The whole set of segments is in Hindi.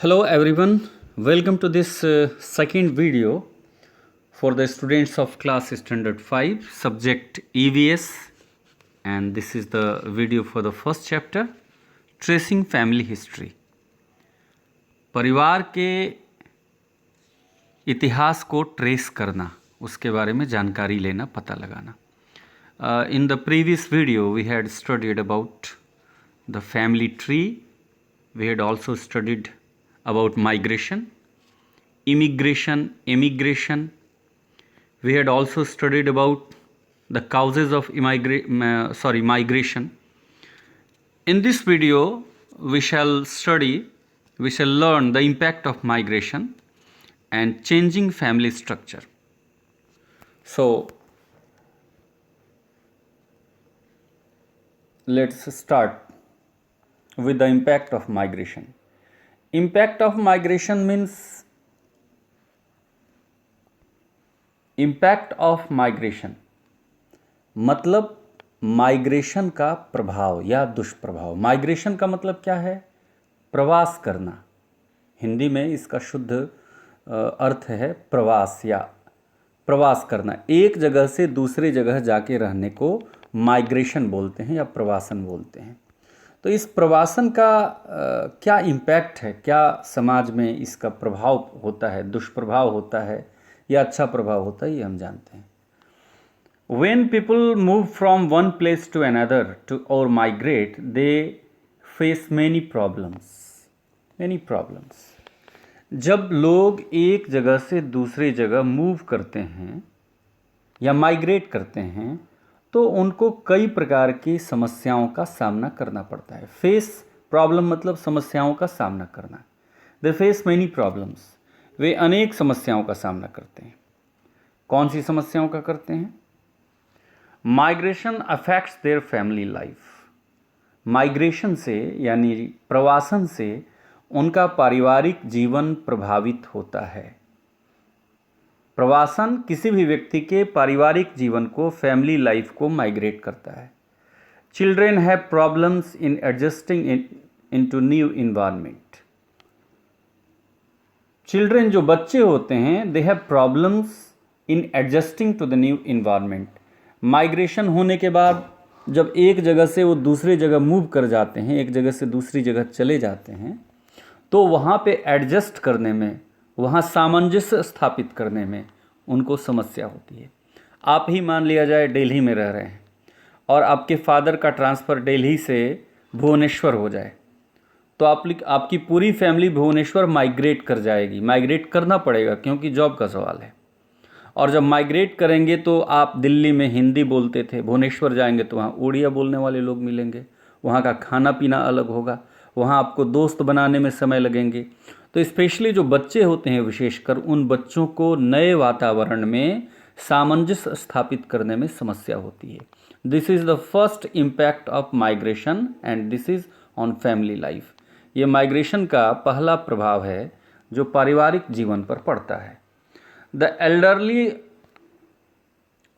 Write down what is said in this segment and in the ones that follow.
Hello everyone, welcome to this second video for the students of class standard 5 subject EVS, and this is the video for the first chapter tracing family history। परिवार के इतिहास को ट्रेस करना, उसके बारे में जानकारी लेना, पता लगाना। In the previous video we had studied about the family tree. We had also studied about migration, immigration, emigration. We had also studied about the causes of migration. In this video we shall learn the impact of migration and changing family structure. So let's start with the impact of migration. Impact of migration means मतलब माइग्रेशन का प्रभाव या दुष्प्रभाव। माइग्रेशन का मतलब क्या है? प्रवास करना। हिंदी में इसका शुद्ध अर्थ है प्रवास या प्रवास करना। एक जगह से दूसरे जगह जाके रहने को माइग्रेशन बोलते हैं या प्रवासन बोलते हैं। तो इस प्रवासन का क्या इम्पैक्ट है, क्या समाज में इसका प्रभाव होता है, दुष्प्रभाव होता है या अच्छा प्रभाव होता है, ये हम जानते हैं। When people move from one place to another or migrate, they face many problems. जब लोग एक जगह से दूसरी जगह मूव करते हैं या माइग्रेट करते हैं तो उनको कई प्रकार की समस्याओं का सामना करना पड़ता है। फेस प्रॉब्लम मतलब समस्याओं का सामना करना। दे फेस मेनी प्रॉब्लम्स, वे अनेक समस्याओं का सामना करते हैं। कौन सी समस्याओं का करते हैं? Migration affects their family life. Migration से यानी प्रवासन से उनका पारिवारिक जीवन प्रभावित होता है। प्रवासन किसी भी व्यक्ति के पारिवारिक जीवन को, फैमिली लाइफ को माइग्रेट करता है। Children have problems in adjusting into new environment. Children जो बच्चे होते हैं, they have problems in adjusting to the new environment. Migration होने के बाद जब एक जगह से वो दूसरी जगह मूव कर जाते हैं, एक जगह से दूसरी जगह चले जाते हैं, तो वहाँ पे एडजस्ट करने में, वहाँ सामंजस्य स्थापित करने में उनको समस्या होती है। आप ही मान लिया जाए दिल्ली में रह रहे हैं और आपके फादर का ट्रांसफ़र दिल्ली से भुवनेश्वर हो जाए, तो आपकी पूरी फैमिली भुवनेश्वर माइग्रेट कर जाएगी। माइग्रेट करना पड़ेगा क्योंकि जॉब का सवाल है। और जब माइग्रेट करेंगे तो आप दिल्ली में हिंदी बोलते थे, भुवनेश्वर जाएंगे तो वहाँ उड़िया बोलने वाले लोग मिलेंगे, वहाँ का खाना पीना अलग होगा, वहाँ आपको दोस्त बनाने में समय लगेंगे। तो स्पेशली जो बच्चे होते हैं, विशेषकर उन बच्चों को नए वातावरण में सामंजस्य स्थापित करने में समस्या होती है। This is the first impact of migration and this is on family life. ये माइग्रेशन का पहला प्रभाव है जो पारिवारिक जीवन पर पड़ता है। The elderly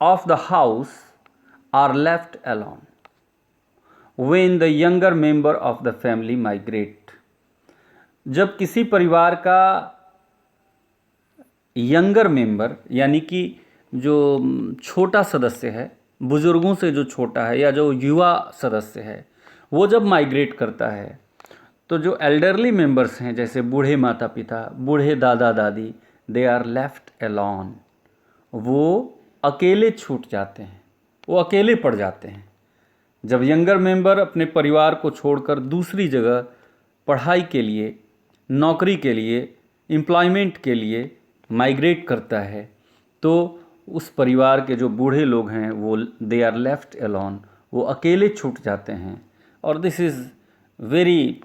of the house are left alone when the younger member of the family migrate। जब किसी परिवार का यंगर मेंबर यानी कि जो छोटा सदस्य है, बुजुर्गों से जो छोटा है या जो युवा सदस्य है, वो जब माइग्रेट करता है तो जो एल्डरली मेंबर्स हैं, जैसे बूढ़े माता पिता, बूढ़े दादा दादी, दे आर लेफ्ट अलोन। वो अकेले छूट जाते हैं, वो अकेले पड़ जाते हैं। जब यंगर मेंबर अपने परिवार को छोड़कर दूसरी जगह पढ़ाई के लिए, नौकरी के लिए, एम्प्लॉयमेंट के लिए माइग्रेट करता है तो उस परिवार के जो बूढ़े लोग हैं वो दे आर लेफ्ट अलोन, वो अकेले छूट जाते हैं। और दिस इज़ वेरी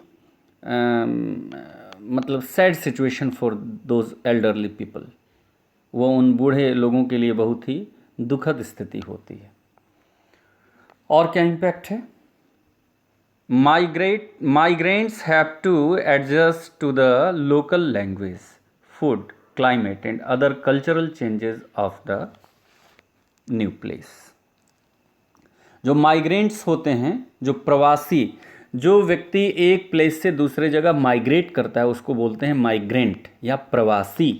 मतलब sad situation for those elderly people. वो उन बूढ़े लोगों के लिए बहुत ही दुखद स्थिति होती है। और क्या इम्पैक्ट है? Migrants have to adjust to the local language, food, climate and other cultural changes of the new place. जो माइग्रेंट्स होते हैं, जो प्रवासी, जो व्यक्ति एक प्लेस से दूसरे जगह माइग्रेट करता है उसको बोलते हैं माइग्रेंट या प्रवासी।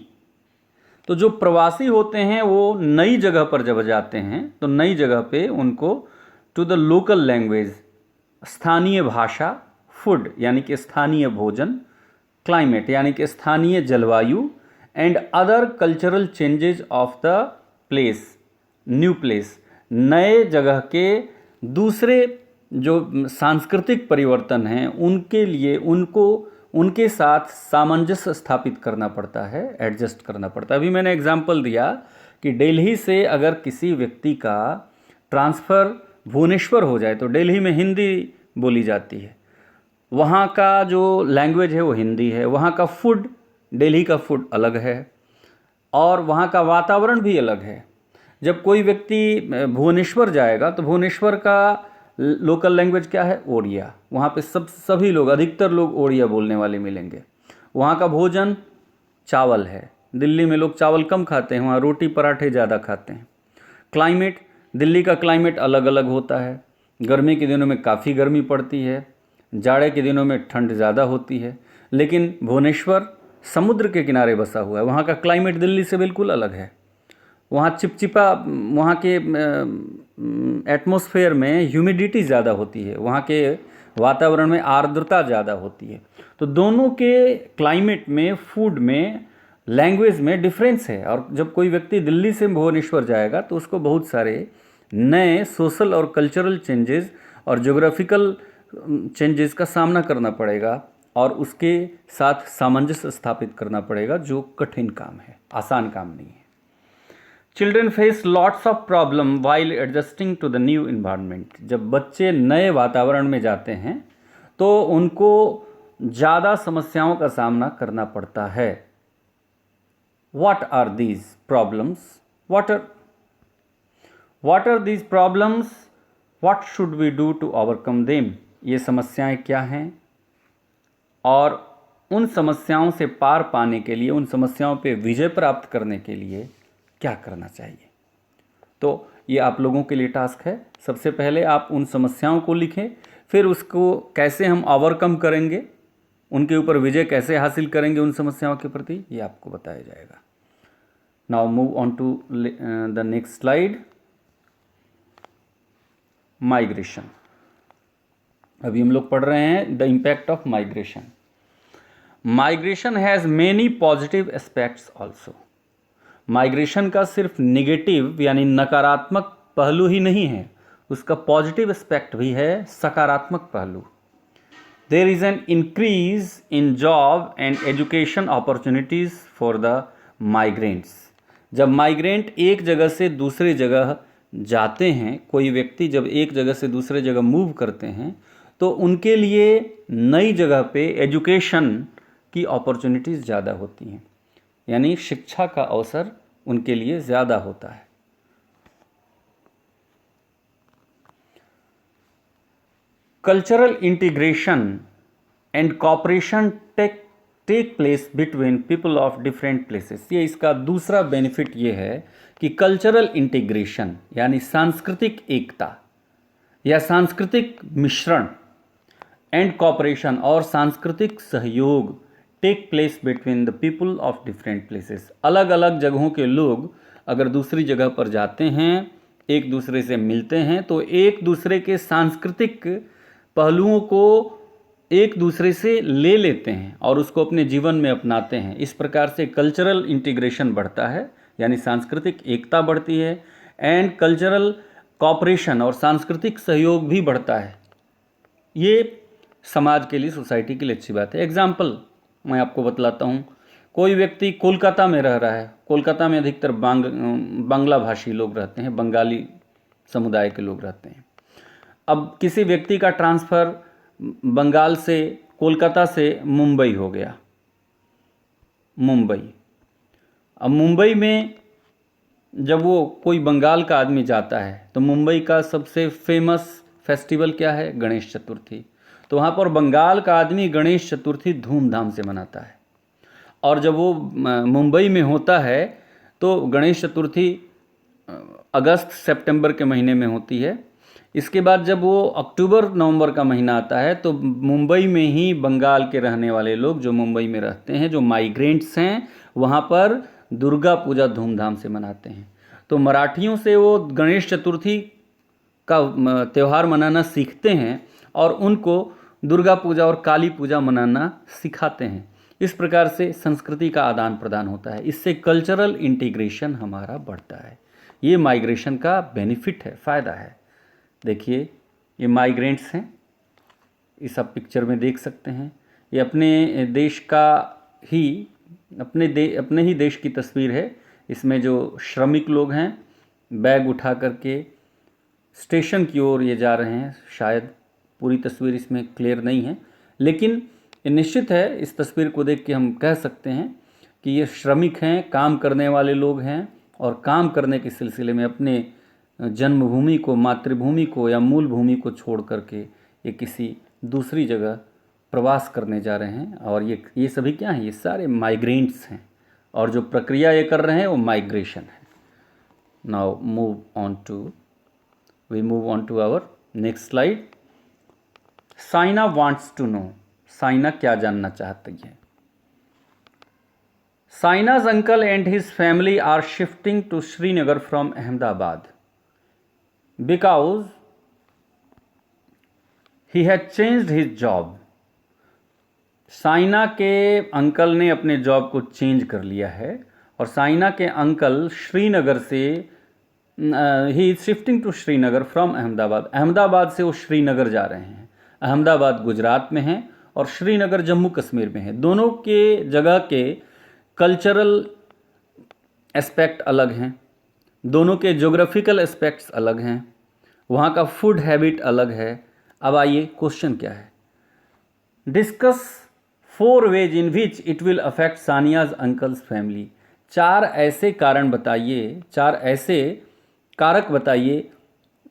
तो जो प्रवासी होते हैं वो नई जगह पर जब जाते हैं तो नई जगह पे उनको टू द लोकल लैंग्वेज, स्थानीय भाषा, फूड यानी कि स्थानीय भोजन, क्लाइमेट यानी कि स्थानीय जलवायु, and other cultural changes of the place, new place, नए जगह के दूसरे जो सांस्कृतिक परिवर्तन हैं उनके लिए उनको उनके साथ सामंजस्य स्थापित करना पड़ता है, एडजस्ट करना पड़ता है। अभी मैंने एग्जाम्पल दिया कि दिल्ली से अगर किसी व्यक्ति का ट्रांसफ़र भुवनेश्वर हो जाए तो दिल्ली में हिंदी बोली जाती है, वहाँ का जो लैंग्वेज है वो हिंदी है, वहाँ का फूड, दिल्ली का फूड अलग है और वहाँ का वातावरण भी अलग है। जब कोई व्यक्ति भुवनेश्वर जाएगा तो भुवनेश्वर का लोकल लैंग्वेज क्या है? ओडिया। वहाँ पे सभी लोग, अधिकतर लोग ओडिया बोलने वाले मिलेंगे। वहाँ का भोजन चावल है, दिल्ली में लोग चावल कम खाते हैं, वहाँ रोटी पराठे ज़्यादा खाते हैं। क्लाइमेट, दिल्ली का क्लाइमेट अलग अलग होता है। गर्मी के दिनों में काफ़ी गर्मी पड़ती है, जाड़े के दिनों में ठंड ज़्यादा होती है। लेकिन भुवनेश्वर समुद्र के किनारे बसा हुआ है, वहाँ का क्लाइमेट दिल्ली से बिल्कुल अलग है। वहाँ चिपचिपा, वहाँ के एटमॉस्फेयर में ह्यूमिडिटी ज़्यादा होती है, वहाँ के वातावरण में आर्द्रता ज़्यादा होती है। तो दोनों के क्लाइमेट में, फूड में, लैंग्वेज में डिफरेंस है। और जब कोई व्यक्ति दिल्ली से भुवनेश्वर जाएगा तो उसको बहुत सारे नए सोशल और कल्चरल चेंजेस और ज्योग्राफिकल चेंजेस का सामना करना पड़ेगा और उसके साथ सामंजस्य स्थापित करना पड़ेगा, जो कठिन काम है, आसान काम नहीं है। Children face lots of problem while adjusting to the new environment. जब बच्चे नए वातावरण में जाते हैं तो उनको ज़्यादा समस्याओं का सामना करना पड़ता है। What are these problems? What are these problems? What should we do to overcome them? ये समस्याएं क्या हैं और उन समस्याओं से पार पाने के लिए, उन समस्याओं पे विजय प्राप्त करने के लिए क्या करना चाहिए? तो ये आप लोगों के लिए टास्क है। सबसे पहले आप उन समस्याओं को लिखें, फिर उसको कैसे हम ओवरकम करेंगे, उनके ऊपर विजय कैसे हासिल करेंगे उन समस्याओं के प्रति, ये आपको बताया जाएगा। Now move on to the next slide. Migration. अभी हम लोग पढ़ रहे हैं the impact of migration. Migration has many positive aspects also. Migration का सिर्फ निगेटिव यानी नकारात्मक पहलू ही नहीं है, उसका पॉजिटिव एस्पेक्ट भी है, सकारात्मक पहलू। There is an increase in job and education opportunities for the migrants. जब माइग्रेंट एक जगह से दूसरी जगह जाते हैं, कोई व्यक्ति जब एक जगह से दूसरे जगह मूव करते हैं तो उनके लिए नई जगह पे एजुकेशन की अपॉर्चुनिटीज़ ज़्यादा होती हैं, यानी शिक्षा का अवसर उनके लिए ज़्यादा होता है। Cultural integration and cooperation take place between people of different places. ये इसका दूसरा बेनिफिट ये है कि कल्चरल इंटीग्रेशन यानी सांस्कृतिक एकता या सांस्कृतिक मिश्रण, एंड कॉपरेशन और सांस्कृतिक सहयोग, take place between the people of different places. अलग अलग जगहों के लोग अगर दूसरी जगह पर जाते हैं, एक दूसरे से मिलते हैं, तो एक दूसरे के सांस्कृतिक पहलुओं को एक दूसरे से ले लेते हैं और उसको अपने जीवन में अपनाते हैं। इस प्रकार से कल्चरल इंटीग्रेशन बढ़ता है, यानी सांस्कृतिक एकता बढ़ती है, एंड कल्चरल कॉपरेशन और सांस्कृतिक सहयोग भी बढ़ता है। ये समाज के लिए, सोसाइटी के लिए अच्छी बात है। एग्जाम्पल मैं आपको बतलाता हूँ। कोई व्यक्ति कोलकाता में रह रहा है, कोलकाता में अधिकतर बांग्ला भाषी लोग रहते हैं, बंगाली समुदाय के लोग रहते हैं। अब किसी व्यक्ति का ट्रांसफ़र बंगाल से, कोलकाता से मुंबई हो गया, मुंबई। अब मुंबई में जब वो कोई बंगाल का आदमी जाता है तो मुंबई का सबसे फेमस फेस्टिवल क्या है? गणेश चतुर्थी। तो वहाँ पर बंगाल का आदमी गणेश चतुर्थी धूमधाम से मनाता है। और जब वो मुंबई में होता है तो गणेश चतुर्थी अगस्त सितंबर के महीने में होती है। इसके बाद जब वो अक्टूबर नवंबर का महीना आता है तो मुंबई में ही बंगाल के रहने वाले लोग जो मुंबई में रहते हैं, जो माइग्रेंट्स हैं, वहाँ पर दुर्गा पूजा धूमधाम से मनाते हैं। तो मराठियों से वो गणेश चतुर्थी का त्यौहार मनाना सीखते हैं और उनको दुर्गा पूजा और काली पूजा मनाना सिखाते हैं। इस प्रकार से संस्कृति का आदान प्रदान होता है, इससे कल्चरल इंटीग्रेशन हमारा बढ़ता है। ये माइग्रेशन का बेनिफिट है, फ़ायदा है। देखिए ये माइग्रेंट्स हैं, इस आप पिक्चर में देख सकते हैं। ये अपने देश का ही अपने ही देश की तस्वीर है। इसमें जो श्रमिक लोग हैं बैग उठा करके स्टेशन की ओर ये जा रहे हैं। शायद पूरी तस्वीर इसमें क्लियर नहीं है, लेकिन ये निश्चित है, इस तस्वीर को देख के हम कह सकते हैं कि ये श्रमिक हैं, काम करने वाले लोग हैं और काम करने के सिलसिले में अपने जन्मभूमि को, मातृभूमि को या मूल भूमि को छोड़ करके ये किसी दूसरी जगह प्रवास करने जा रहे हैं। और ये सभी क्या हैं? ये सारे माइग्रेंट्स हैं और जो प्रक्रिया ये कर रहे हैं वो माइग्रेशन है। Now we move on to our next slide. Saina wants to know, Saina क्या जानना चाहती है? Saina's uncle and his family are shifting to Srinagar from Ahmedabad because he had changed his job. Saina के अंकल ने अपने जॉब को चेंज कर लिया है और साइना के अंकल श्रीनगर से he is shifting to Srinagar from Ahmedabad. Ahmedabad से वो श्रीनगर जा रहे हैं। अहमदाबाद गुजरात में है और श्रीनगर जम्मू कश्मीर में है। दोनों के जगह के कल्चरल एस्पेक्ट अलग हैं, दोनों के ज्योग्राफिकल एस्पेक्ट्स अलग हैं, वहाँ का फूड हैबिट अलग है। अब आइए क्वेश्चन क्या है? Discuss 4 ways in which it will affect Sania's uncle's family. 4 ऐसे कारण बताइए, 4 ऐसे कारक बताइए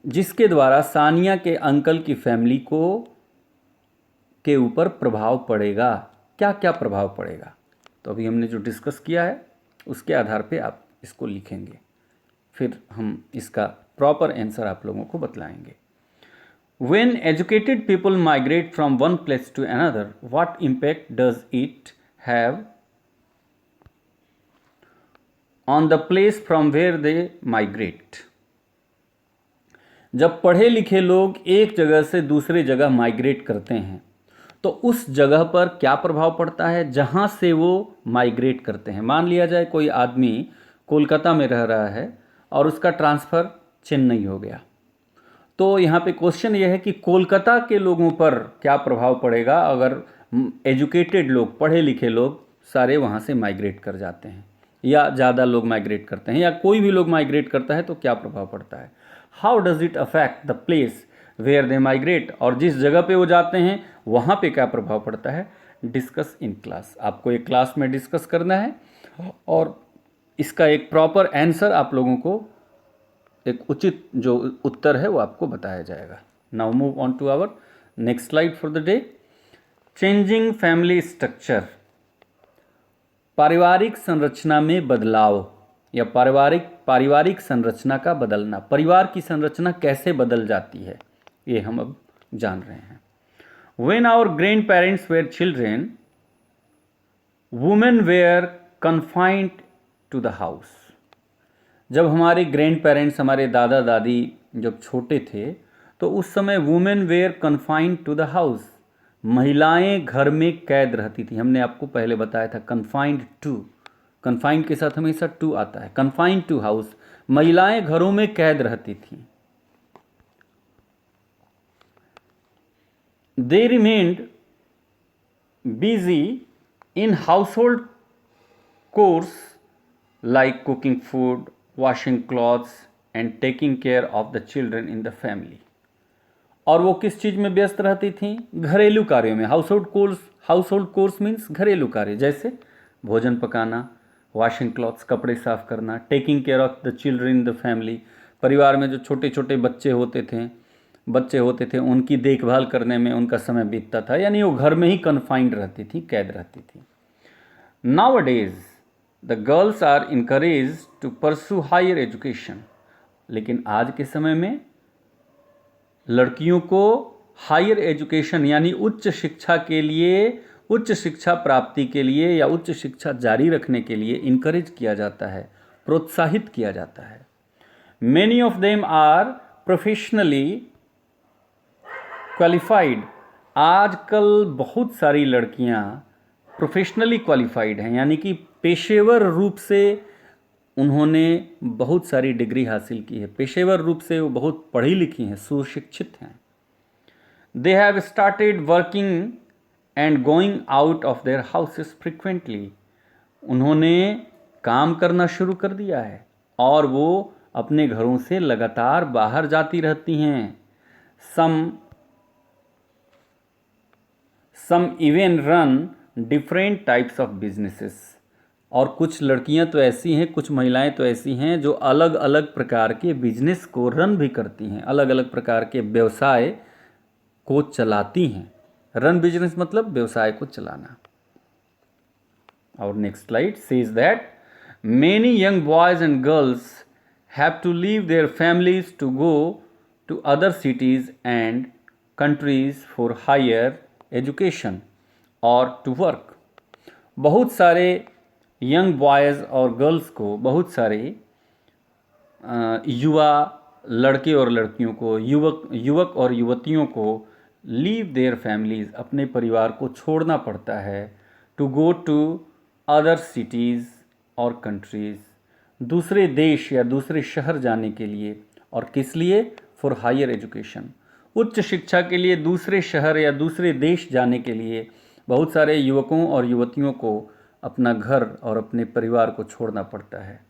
जिसके द्वारा सानिया के अंकल की फैमिली को के ऊपर प्रभाव पड़ेगा। क्या क्या प्रभाव पड़ेगा? तो अभी हमने जो डिस्कस किया है उसके आधार पे आप इसको लिखेंगे, फिर हम इसका प्रॉपर आंसर आप लोगों को बतलाएंगे। When educated people migrate from one place to another, what impact does it have on the place from where they migrate? जब पढ़े लिखे लोग एक जगह से दूसरे जगह माइग्रेट करते हैं तो उस जगह पर क्या प्रभाव पड़ता है जहाँ से वो माइग्रेट करते हैं। मान लिया जाए कोई आदमी कोलकाता में रह रहा है और उसका ट्रांसफ़र चेन्नई हो गया, तो यहाँ पे क्वेश्चन ये है कि कोलकाता के लोगों पर क्या प्रभाव पड़ेगा अगर एजुकेटेड लोग, पढ़े लिखे लोग सारे वहाँ से माइग्रेट कर जाते हैं या ज़्यादा लोग माइग्रेट करते हैं या कोई भी लोग माइग्रेट करता है तो क्या प्रभाव पड़ता है। How does it affect the place where they migrate, और जिस जगह पे वो जाते हैं वहाँ पे क्या प्रभाव पड़ता है। डिस्कस इन क्लास, आपको एक क्लास में डिस्कस करना है और इसका एक प्रॉपर आंसर आप लोगों को, एक उचित जो उत्तर है वो आपको बताया जाएगा। Now move on to our next slide for the day. Changing family structure, पारिवारिक संरचना में बदलाव या पारिवारिक संरचना का बदलना। परिवार की संरचना कैसे बदल जाती है ये हम अब जान रहे हैं। When our grandparents were children, women were confined to the house. जब हमारे ग्रैंड पेरेंट्स, हमारे दादा दादी जब छोटे थे तो उस समय women were confined to the house, महिलाएं घर में कैद रहती थी। हमने आपको पहले बताया था कन्फाइंड टू, कन्फाइंड के साथ हमेशा टू आता है। कन्फाइंड टू हाउस, महिलाएं घरों में कैद रहती थी। They remained busy in household chores like cooking food, washing clothes and taking care of the children in the family. और वो किस चीज़ में व्यस्त रहती थीं? घरेलू कार्यों में। हाउसहोल्ड कोर्स मीन्स घरेलू कार्य, जैसे भोजन पकाना, वॉशिंग क्लॉथ्स कपड़े साफ करना, taking care of the children in the family, परिवार में जो छोटे छोटे बच्चे होते थे उनकी देखभाल करने में उनका समय बीतता था। यानी वो घर में ही कन्फाइंड रहती थी, कैद रहती थी। Nowadays the girls are encourage to pursue higher education, लेकिन आज के समय में लड़कियों को हायर एजुकेशन यानी उच्च शिक्षा के लिए, उच्च शिक्षा प्राप्ति के लिए या उच्च शिक्षा जारी रखने के लिए इनकरेज किया जाता है, प्रोत्साहित किया जाता है। Many of them are professionally qualified. आजकल बहुत सारी लड़कियां प्रोफेशनली क्वालिफाइड हैं, यानी कि पेशेवर रूप से उन्होंने बहुत सारी डिग्री हासिल की है, पेशेवर रूप से वो बहुत पढ़ी लिखी हैं, सुशिक्षित हैं। They have started working and going out of their houses frequently. उन्होंने काम करना शुरू कर दिया है और वो अपने घरों से लगातार बाहर जाती रहती हैं। Some even run different types of businesses. और कुछ लड़कियां तो ऐसी हैं, कुछ महिलाएं तो ऐसी हैं जो अलग अलग प्रकार के बिजनेस को रन भी करती हैं, अलग अलग प्रकार के व्यवसाय को चलाती हैं। रन बिजनेस मतलब व्यवसाय को चलाना। और next slide says that many young boys and girls have to leave their families to go to other cities and countries for higher education or to work। बहुत सारे यंग बॉयज़ और गर्ल्स को, बहुत सारे युवा लड़के और लड़कियों को, युवक और युवतियों को लीव देयर फैमिलीज़, अपने परिवार को छोड़ना पड़ता है, to go to other cities और कंट्रीज़, दूसरे देश या दूसरे शहर जाने के लिए। और किस लिए? फॉर हायर एजुकेशन, उच्च शिक्षा के लिए दूसरे शहर या दूसरे देश जाने के लिए बहुत सारे युवकों और युवतियों को अपना घर और अपने परिवार को छोड़ना पड़ता है।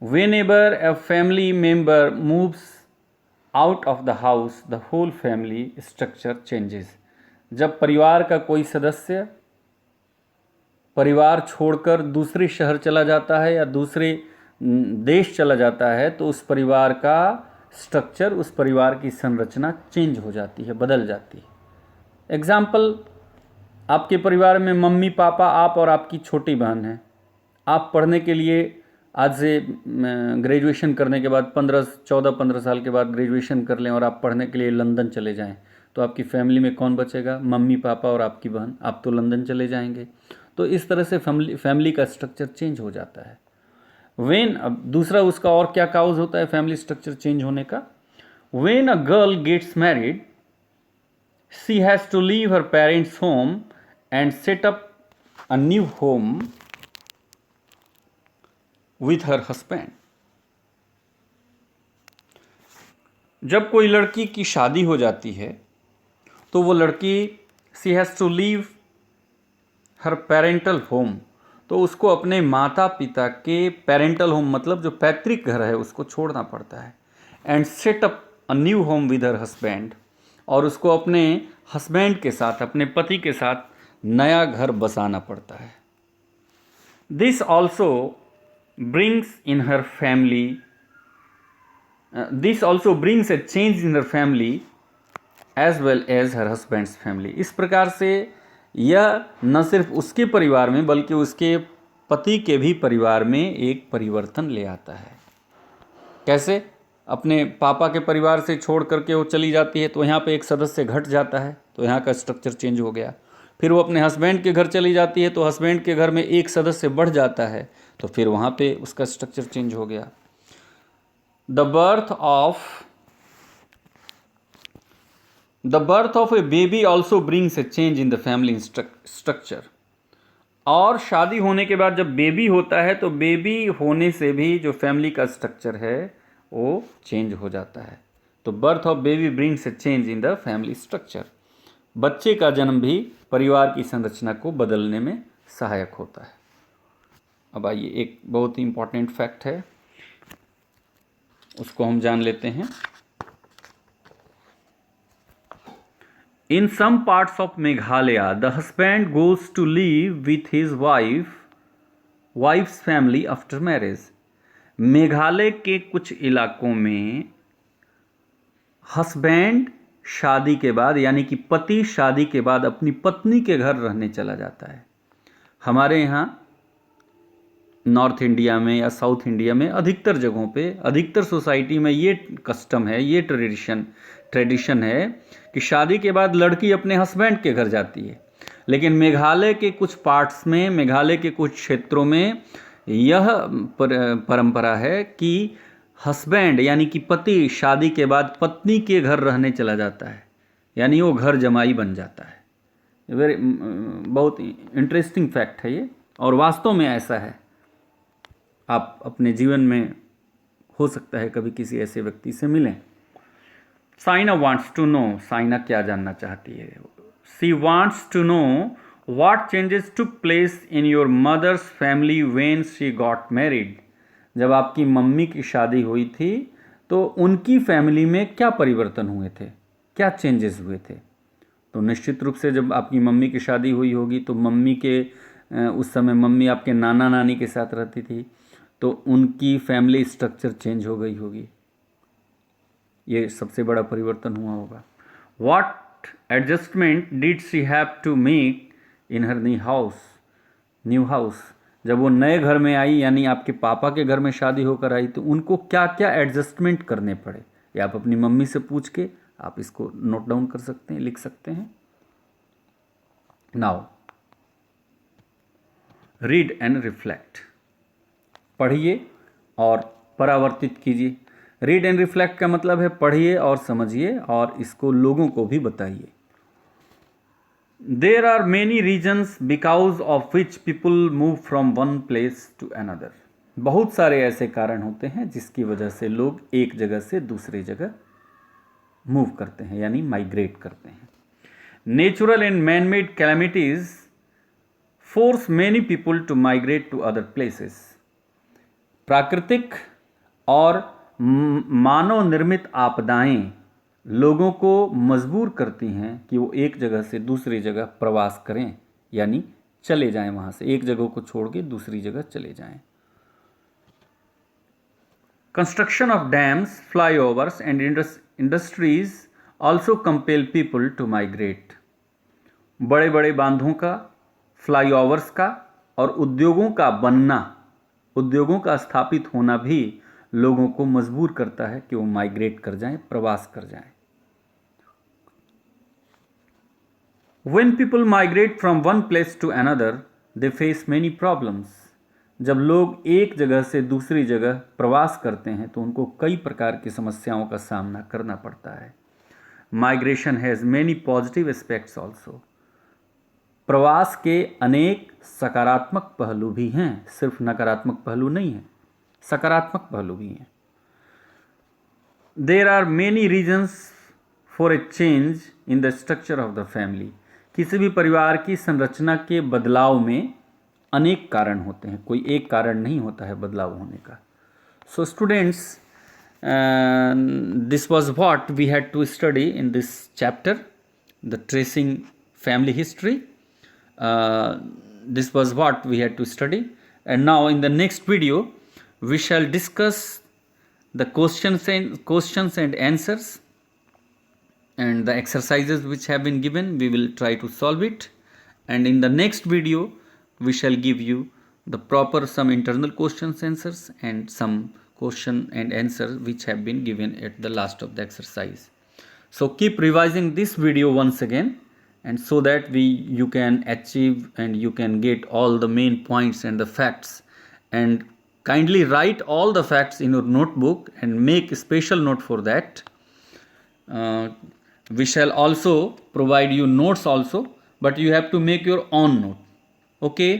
Whenever a family member moves out of the house the whole family structure changes. जब परिवार का कोई सदस्य परिवार छोड़कर दूसरे शहर चला जाता है या दूसरे देश चला जाता है तो उस परिवार का स्ट्रक्चर, उस परिवार की संरचना चेंज हो जाती है, बदल जाती है। एग्जाम्पल, आपके परिवार में मम्मी पापा, आप और आपकी छोटी बहन है। आप पढ़ने के लिए आज से ग्रेजुएशन करने के बाद 14-15 साल के बाद ग्रेजुएशन कर लें और आप पढ़ने के लिए लंदन चले जाएं, तो आपकी फैमिली में कौन बचेगा? मम्मी पापा और आपकी बहन। आप तो लंदन चले जाएंगे। तो इस तरह से फैमिली का स्ट्रक्चर चेंज हो जाता है। अब दूसरा उसका और क्या काउज होता है फैमिली स्ट्रक्चर चेंज होने का? When a girl gets married she has to leave her parents home and set up a new home with her husband. जब कोई लड़की की शादी हो जाती है तो वो लड़की she has to leave her parental home, तो उसको अपने माता पिता के पेरेंटल होम मतलब जो पैतृक घर है उसको छोड़ना पड़ता है। And set up a new home with her husband, और उसको अपने हस्बैंड के साथ, अपने पति के साथ नया घर बसाना पड़ता है। This also brings in her family this also brings a change in her family as well as her husband's family. इस प्रकार से यह न सिर्फ उसके परिवार में बल्कि उसके पति के भी परिवार में एक परिवर्तन ले आता है। कैसे? अपने पापा के परिवार से छोड़ करके वो चली जाती है तो यहाँ पे एक सदस्य घट जाता है, तो यहाँ का स्ट्रक्चर चेंज हो गया। फिर वो अपने हस्बैंड के घर चली जाती है तो हस्बैंड के घर में एक सदस्य बढ़ जाता है, तो फिर वहाँ पे उसका स्ट्रक्चर चेंज हो गया। The birth of A baby also brings a change in the family structure. और शादी होने के बाद जब बेबी होता है तो बेबी होने से भी जो फैमिली का स्ट्रक्चर है वो चेंज हो जाता है। तो birth of baby brings a change in the family structure. बच्चे का जन्म भी परिवार की संरचना को बदलने में सहायक होता है। अब आइए, एक बहुत ही इंपॉर्टेंट फैक्ट है, उसको हम जान लेते हैं। In some parts of Meghalaya, the husband goes to live with his wife's family after marriage. Meghalaya के कुछ इलाकों में हस्बैंड शादी के बाद, यानी कि पति शादी के बाद अपनी पत्नी के घर रहने चला जाता है। हमारे यहाँ नॉर्थ इंडिया में या साउथ इंडिया में अधिकतर जगहों पे, अधिकतर सोसाइटी में ये कस्टम है, ये ट्रेडिशन है कि शादी के बाद लड़की अपने हस्बैंड के घर जाती है। लेकिन मेघालय के कुछ पार्ट्स में, मेघालय के कुछ क्षेत्रों में यह परंपरा है कि हस्बैंड यानी कि पति शादी के बाद पत्नी के घर रहने चला जाता है, यानी वो घर जमाई बन जाता है। वेरी बहुत इंटरेस्टिंग फैक्ट है ये, और वास्तव में ऐसा है। आप अपने जीवन में हो सकता है कभी किसी ऐसे व्यक्ति से मिलें। Saina wants to know, Saina क्या जानना चाहती है? She wants to know what changes took place in your mother's family when she got married. जब आपकी मम्मी की शादी हुई थी तो उनकी फैमिली में क्या परिवर्तन हुए थे, क्या चेंजेस हुए थे? तो निश्चित रूप से जब आपकी मम्मी की शादी हुई होगी तो मम्मी के उस समय मम्मी आपके नाना नानी के साथ रहती थी, तो उनकी फैमिली स्ट्रक्चर चेंज हो गई होगी, ये सबसे बड़ा परिवर्तन हुआ होगा। What adjustment did she have to make in her new house. जब वो नए घर में आई, यानी आपके पापा के घर में शादी होकर आई, तो उनको क्या क्या एडजस्टमेंट करने पड़े, ये आप अपनी मम्मी से पूछ के आप इसको नोट डाउन कर सकते हैं, लिख सकते हैं। नाउ रीड एंड रिफ्लेक्ट, पढ़िए और परावर्तित कीजिए। रीड एंड रिफ्लेक्ट का मतलब है पढ़िए और समझिए और इसको लोगों को भी बताइए। There are many reasons because of which people move from one place to another. बहुत सारे ऐसे कारण होते हैं जिसकी वजह से लोग एक जगह से दूसरी जगह मूव करते हैं, यानी माइग्रेट करते हैं। Natural and man made calamities force many people to migrate to other places. प्राकृतिक और मानव निर्मित आपदाएं लोगों को मजबूर करती हैं कि वो एक जगह से दूसरी जगह प्रवास करें, यानी चले जाएं, वहाँ से एक जगह को छोड़ के दूसरी जगह चले जाएं। Construction of dams, flyovers and industries also compel people to migrate. बड़े बड़े बांधों का, फ्लाईओवर्स का और उद्योगों का बनना, उद्योगों का स्थापित होना भी लोगों को मजबूर करता है कि वो माइग्रेट कर जाएं, प्रवास कर जाएं। When people migrate from one place to another, they face many problems. जब लोग एक जगह से दूसरी जगह प्रवास करते हैं तो उनको कई प्रकार की समस्याओं का सामना करना पड़ता है। Migration has many positive aspects also. प्रवास के अनेक सकारात्मक पहलू भी हैं, सिर्फ नकारात्मक पहलू नहीं है, सकारात्मक पहलू भी हैं। There are many reasons for a change in the structure of the family. किसी भी परिवार की संरचना के बदलाव में अनेक कारण होते हैं, कोई एक कारण नहीं होता है बदलाव होने का। So students, this was what we had to study in this chapter, the tracing family history. This was what we had to study, and now in the next video we shall discuss the questions and answers and the exercises which have been given. We will try to solve it, and in the next video we shall give you the proper some internal questions answers and some question and answers which have been given at the last of the exercise. So keep revising this video once again, and so that you can achieve and you can get all the main points and the facts, and kindly write all the facts in your notebook and make a special note for that. We shall also provide you notes also, but you have to make your own note. Okay,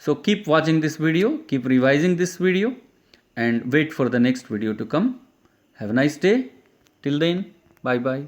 so keep watching this video, keep revising this video, and wait for the next video to come. Have a nice day. Till then, bye bye.